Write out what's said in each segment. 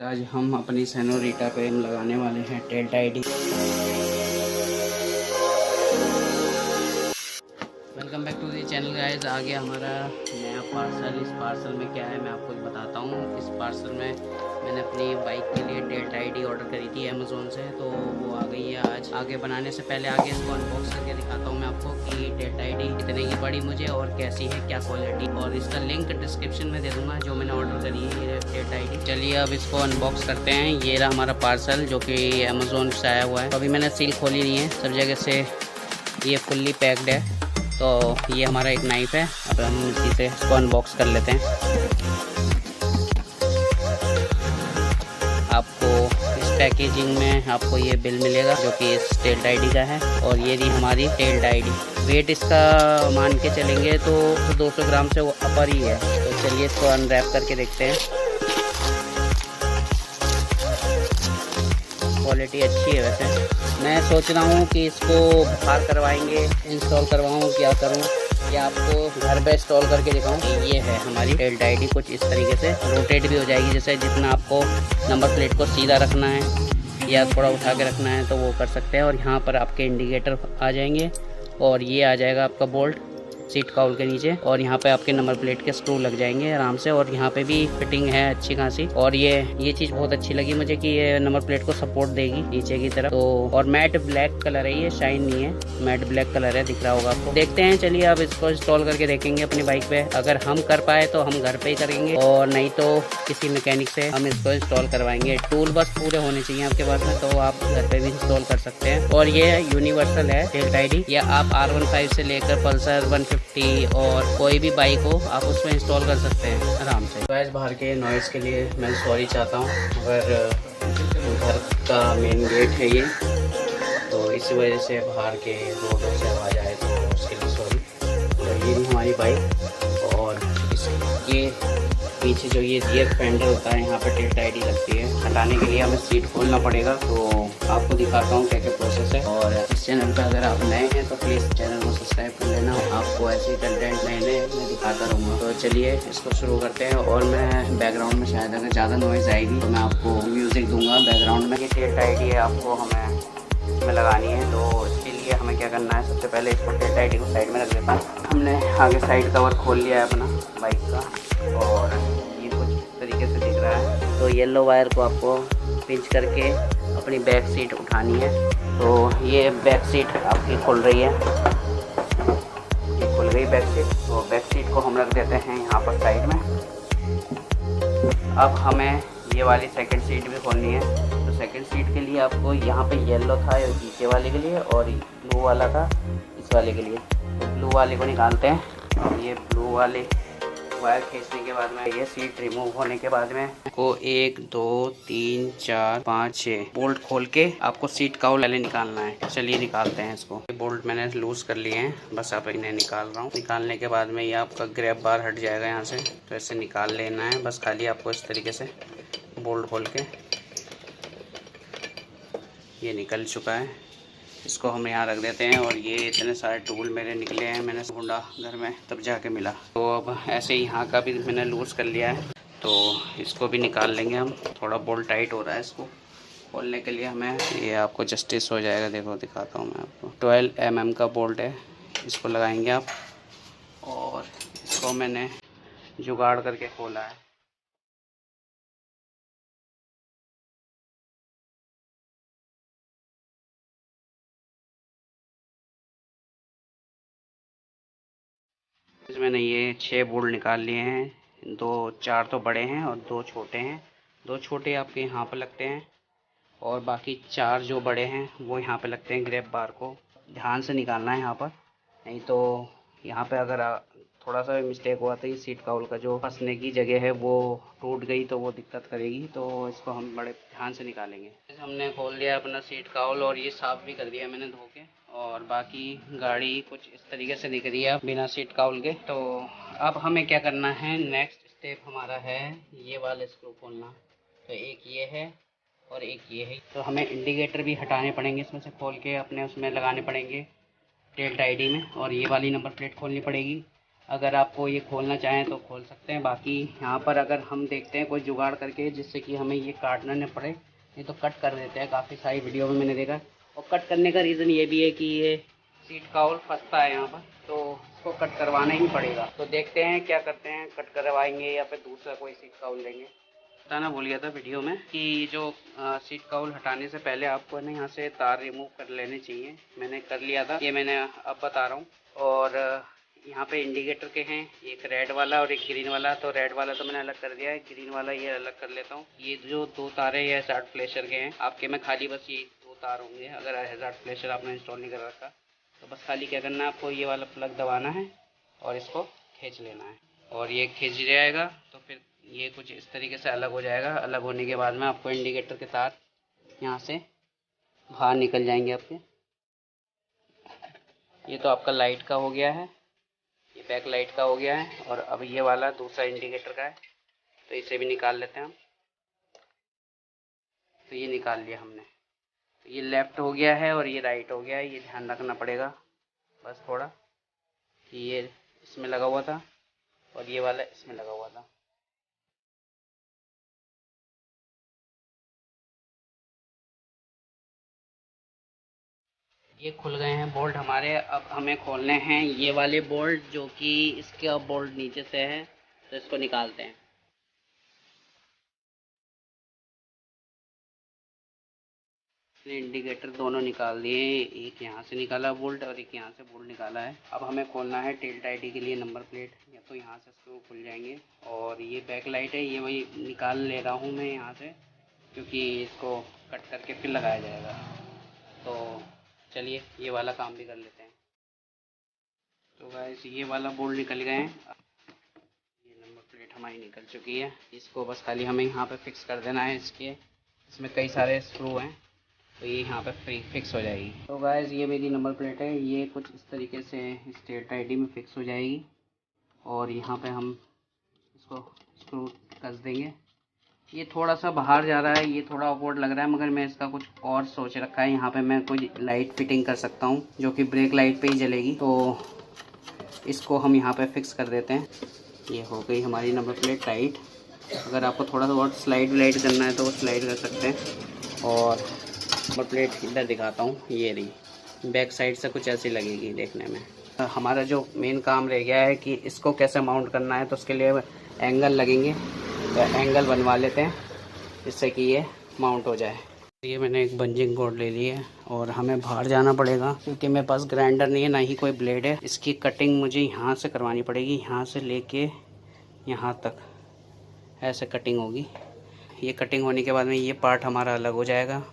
आज हम अपनी सेनोरिटा पे हम लगाने वाले हैं टेल टाइडी। Welcome back to the channel guys. आ गया हमारा नया पार्सल। इस पार्सल में क्या है मैं आपको बताता हूँ। इस पार्सल में मैंने अपनी बाइक के लिए टेल टाइडी ऑर्डर करी थी अमेज़ोन से, तो वो आ गई है आज। आगे बनाने से पहले आगे इसको अनबॉक्स करके दिखाता हूँ मैं आपको कि टेल टाइडी कितने की पड़ी मुझे और कैसी है, क्या क्वालिटी, और इसका लिंक डिस्क्रिप्शन में दे दूँगा जो मैंने ऑर्डर करी है ये टेल टाइडी। चलिए अब इसको अनबॉक्स करते हैं। ये रहा हमारा पार्सल जो कि अमेज़ोन से आया हुआ है। तो अभी मैंने सील खोली नहीं है, सब जगह से ये फुल्ली पैक्ड है। तो ये हमारा एक नाइफ़ है। अब हम इसी से इसको अनबॉक्स कर लेते हैं। आपको इस पैकेजिंग में आपको ये बिल मिलेगा जो कि इस टेल टाइडी का है, और ये रही हमारी टेल टाइडी। वेट इसका मान के चलेंगे तो 200 ग्राम से वो अपर ही है। तो चलिए इसको अनरैप करके देखते हैं। क्वालिटी अच्छी है। वैसे मैं सोच रहा हूँ कि इसको बाहर करवाएंगे, इंस्टॉल करवाऊँ, क्या करूँ, या आपको घर पे इंस्टॉल करके दिखाऊँ। ये है हमारी टेल टाइडी, कुछ इस तरीके से रोटेट भी हो जाएगी। जैसे जितना आपको नंबर प्लेट को सीधा रखना है या थोड़ा उठा के रखना है तो वो कर सकते हैं। और यहाँ पर आपके इंडिकेटर आ जाएंगे, और ये आ जाएगा आपका बोल्ट सीट काउल के नीचे, और यहाँ पे आपके नंबर प्लेट के स्क्रू लग जाएंगे आराम से। और यहाँ पे भी फिटिंग है अच्छी खासी। और ये चीज़ बहुत अच्छी लगी मुझे कि ये नंबर प्लेट को सपोर्ट देगी नीचे की तरफ। तो और मैट ब्लैक कलर है, ये शाइन नहीं है, मैट ब्लैक कलर है, दिख रहा होगा आपको। देखते हैं, चलिए अब इसको इंस्टॉल करके देखेंगे अपनी बाइक पे। अगर हम कर पाए तो हम घर पे ही करेंगे, और नहीं तो किसी मैकेनिक से हम इसको इंस्टॉल करवाएंगे। टूल बस पूरे होने चाहिए आपके पास में, तो आप घर पे भी इंस्टॉल कर सकते हैं। और ये यूनिवर्सल है टेल टाइडी। या आप R15 से लेकर पल्सर 150 और कोई भी बाइक हो आप उसमें इंस्टॉल कर सकते हैं आराम से। गाइस बाहर के नॉइज़ के लिए मैं सॉरी चाहता हूँ, अगर घर का मेन गेट है ये, तो इसी वजह से बाहर के रोडों से आवाज़ आए तो उसके लिए सॉरी। तो ये भी हमारी बाइक, और ये पीछे जो ये रियर फेंडर होता है यहाँ पर टेल टाइडी लगती है, हटाने के लिए हमें सीट खोलना पड़ेगा। तो आपको दिखाता हूँ क्या क्या प्रोसेस है। और इस चैनल पर अगर आप नए हैं तो प्लीज़ चैनल को सब्सक्राइब कर लेना। आपको ऐसे कंटेंट नए मैं दिखाता रहूँगा। तो चलिए इसको शुरू करते हैं। और मैं बैकग्राउंड में शायद अगर ज़्यादा नॉइज़ आएगी तो मैं आपको म्यूज़िक दूँगा बैकग्राउंड में। ये टेल टाइडी है, आपको हमें इसमें लगानी है। तो इसके लिए हमें क्या करना है, सबसे पहले इसको टेल टाइडी को साइड में रख देता हूँ। हमने आगे साइड कवर खोल लिया है अपना बाइक का, और ये कुछ तरीके से दिख रहा है। तो येलो वायर को आपको पिंच करके अपनी बैक सीट उठानी है। तो ये बैक सीट आपकी खुल रही है, ये खुल गई बैक सीट। तो बैक सीट को हम रख देते हैं यहाँ पर साइड में। अब हमें ये वाली सेकंड सीट भी खोलनी है। तो सेकंड सीट के लिए आपको यहाँ पे येलो था पीछे वाले के लिए, और ब्लू वाला था इस वाले के लिए। तो ब्लू वाले को निकालते हैं। और ये ब्लू वाले वायर खींचने के बाद में, ये सीट रिमूव होने के बाद में आपको 1 2 3 4 5 6 बोल्ट खोल के आपको सीट काउल वाले निकालना है। चलिए निकालते हैं इसको। ये बोल्ट मैंने लूज कर लिए हैं, बस अब इन्हें निकाल रहा हूँ। निकालने के बाद में ये आपका ग्रैब बार हट जाएगा यहाँ से, तो ऐसे निकाल लेना है बस। खाली आपको इस तरीके से बोल्ट खोल के, ये निकल चुका है। इसको हम यहाँ रख देते हैं। और ये इतने सारे टूल मेरे निकले हैं, मैंने ढूंढा घर में तब जाके मिला। तो अब ऐसे यहाँ का भी मैंने लूज़ कर लिया है, तो इसको भी निकाल लेंगे हम। थोड़ा बोल्ट टाइट हो रहा है, इसको खोलने के लिए हमें ये आपको जस्टिस हो जाएगा। देखो दिखाता हूँ मैं आपको। 12 mm का बोल्ट है, इसको लगाएंगे आप। और इसको मैंने जुगाड़ करके खोला है। मैंने ये 6 बोल्ट निकाल लिए हैं। 4 तो बड़े हैं और 2 छोटे हैं। 2 छोटे आपके यहाँ पर लगते हैं, और बाकी 4 जो बड़े हैं वो यहाँ पे लगते हैं। ग्रैब बार को ध्यान से निकालना है यहाँ पर, नहीं तो यहाँ पे अगर थोड़ा सा मिस्टेक हुआ तो ये सीट काउल का जो फंसने की जगह है वो टूट गई तो वो दिक्कत करेगी। तो इसको हम बड़े ध्यान से निकालेंगे। हमने खोल दिया अपना सीट काउल, और ये साफ़ भी कर दिया मैंने धो के। और बाकी गाड़ी कुछ इस तरीके से दिख रही है बिना सीट काउल के। तो अब हमें क्या करना है, नेक्स्ट स्टेप हमारा है ये वाला स्क्रू खोलना। तो एक ये है और एक ये है। तो हमें इंडिकेटर भी हटाने पड़ेंगे इसमें से, खोल के अपने उसमें लगाने पड़ेंगे टेल टाइडी में। और ये वाली नंबर प्लेट खोलनी पड़ेगी। अगर आपको ये खोलना चाहें तो खोल सकते हैं। बाकी यहाँ पर अगर हम देखते हैं कोई जुगाड़ करके जिससे कि हमें ये काटना न पड़े, नहीं तो कट कर देते हैं। काफ़ी सारी वीडियो में मैंने देखा। और कट करने का रीज़न ये भी है कि ये सीट काउल फंसता है यहाँ पर, तो इसको कट करवाना ही पड़ेगा। तो देखते हैं क्या करते हैं, कट करवाएंगे या फिर दूसरा कोई सीट काउल लेंगे। बताना भूल गया था वीडियो में कि जो सीट काउल हटाने से पहले आपको ना यहाँ से तार रिमूव कर लेने चाहिए। मैंने कर लिया था, ये मैंने अब बता रहा हूँ। और यहाँ पे इंडिकेटर के हैं, एक रेड वाला और एक ग्रीन वाला। तो रेड वाला तो मैंने अलग कर दिया है, ग्रीन वाला ये अलग कर लेता हूँ। ये जो दो तारे ये हैज़ार्ड फ्लैशर के हैं। आपके में खाली बस ये दो तार होंगे। अगर हैज़ार्ड फ्लैशर आपने इंस्टॉल नहीं कर रखा तो बस खाली क्या करना है, आपको ये वाला प्लग दबाना है और इसको खींच लेना है। और ये खींच जाएगा तो फिर ये कुछ इस तरीके से अलग हो जाएगा। अलग होने के बाद में आपको इंडिकेटर के तार यहाँ से बाहर निकल जाएंगे आपके। ये तो आपका लाइट का हो गया है, ये बैक लाइट का हो गया है। और अब ये वाला दूसरा इंडिकेटर का है, तो इसे भी निकाल लेते हैं हम। तो ये निकाल लिया हमने। तो ये लेफ़्ट हो गया है और ये राइट हो गया है। ये ध्यान रखना पड़ेगा बस थोड़ा कि ये इसमें लगा हुआ था और ये वाला इसमें लगा हुआ था। ये खुल गए हैं बोल्ट हमारे। अब हमें खोलने हैं ये वाले बोल्ट जो कि इसके बोल्ट नीचे से है, तो इसको निकालते हैं। इंडिकेटर दोनों निकाल दिए, एक यहाँ से निकाला बोल्ट और एक यहाँ से बोल्ट निकाला है। अब हमें खोलना है टेल टाइडी के लिए नंबर प्लेट, या तो यहाँ से स्क्रू खुल जाएंगे। और ये बैक लाइट है, ये वही निकाल ले रहा हूँ मैं यहाँ से, क्योंकि इसको कट करके फिर लगाया जाएगा। तो चलिए ये वाला काम भी कर लेते हैं। तो गाइस ये वाला बोल्ट निकल गए हैं। ये नंबर प्लेट हमारी निकल चुकी है। इसको बस खाली हमें यहाँ पे फिक्स कर देना है। इसमें कई सारे स्क्रू हैं, तो ये यहाँ पे फिक्स हो जाएगी। तो गाइस ये मेरी नंबर प्लेट है, ये कुछ इस तरीके से टेल टाइडी में फिक्स हो जाएगी। और यहाँ पे हम इसको स्क्रू कस देंगे। ये थोड़ा सा बाहर जा रहा है, ये थोड़ा ऑकवर्ड लग रहा है, मगर मैं इसका कुछ और सोच रखा है। यहाँ पे मैं कोई लाइट फिटिंग कर सकता हूँ जो कि ब्रेक लाइट पे ही जलेगी। तो इसको हम यहाँ पे फिक्स कर देते हैं। ये हो गई हमारी नंबर प्लेट टाइट। अगर आपको थोड़ा सा और स्लाइड करना है तो वो स्लाइड कर सकते हैं। और नंबर प्लेट इधर दिखाता हूँ, ये रही बैक साइड से कुछ ऐसी लगेगी देखने में। हमारा जो मेन काम रह गया है कि इसको कैसे माउंट करना है, तो उसके लिए एंगल लगेंगे। तो एंगल बनवा लेते हैं जिससे कि ये माउंट हो जाए। ये मैंने एक बंजिंग कॉर्ड ले ली है और हमें बाहर जाना पड़ेगा क्योंकि मेरे पास ग्राइंडर नहीं है, ना ही कोई ब्लेड है। इसकी कटिंग मुझे यहाँ से करवानी पड़ेगी, यहाँ से लेके यहाँ तक ऐसे कटिंग होगी। ये कटिंग होने के बाद में ये पार्ट हमारा अलग हो जाएगा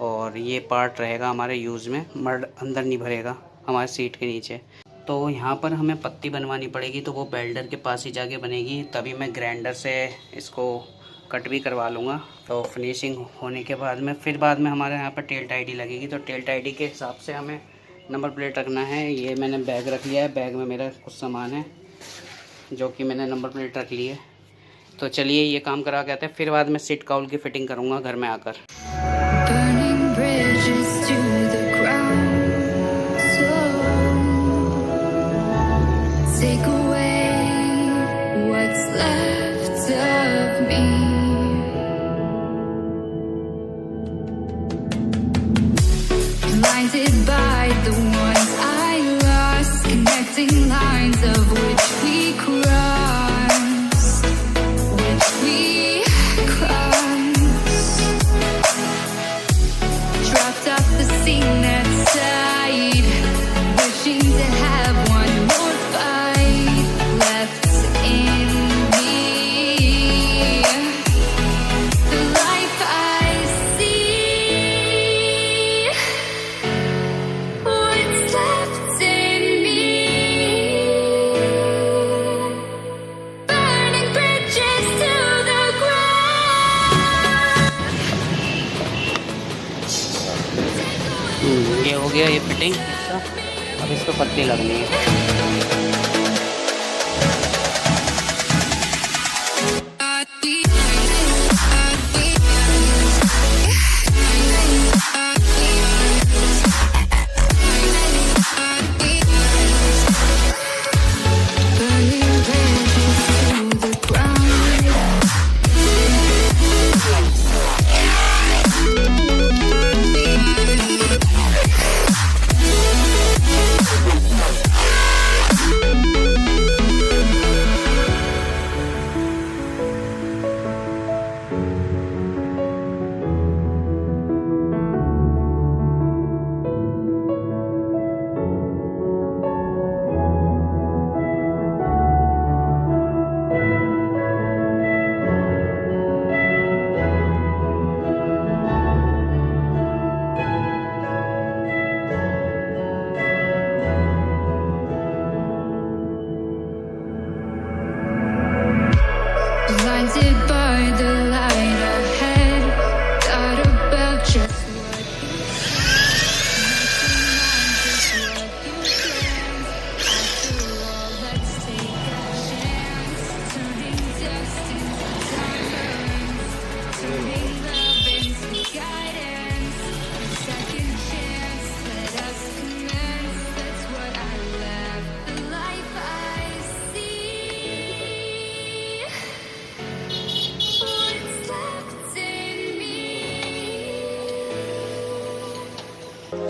और ये पार्ट रहेगा हमारे यूज़ में, मड अंदर नहीं भरेगा हमारे सीट के नीचे। तो यहाँ पर हमें पत्ती बनवानी पड़ेगी, तो वो बेल्डर के पास ही जाके बनेगी। तभी मैं ग्राइंडर से इसको कट भी करवा लूँगा। तो फिनिशिंग होने के बाद में फिर बाद में हमारे यहाँ पर टेल टाइडी लगेगी। तो टेल टाइडी के हिसाब से हमें नंबर प्लेट रखना है। ये मैंने बैग रख लिया है, बैग में मेरा कुछ सामान है जो कि मैंने नंबर प्लेट रख ली है। तो चलिए ये काम करा के आते हैं, फिर बाद में सीट काउल की फ़िटिंग करूँगा घर में आकर। Take away what's left of me. Blinded by the ones I lost, connecting lines of which we crossed, dropped off the scene that side, wishing to have one more fight left in me. The life I see, what's left in me. Burning bridges to the ground. ये हो गया ये fitting इसका। अब इसको पत्ती लगनी है। Burning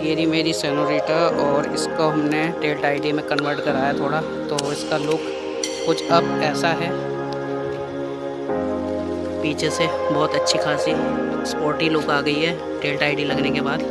ये रही मेरी सेनोरिटा और इसको हमने टेल आईडी में कन्वर्ट कराया थोड़ा, तो इसका लुक कुछ अब ऐसा है। पीछे से बहुत अच्छी खासी स्पोर्टी लुक आ गई है टेल आईडी लगने के बाद।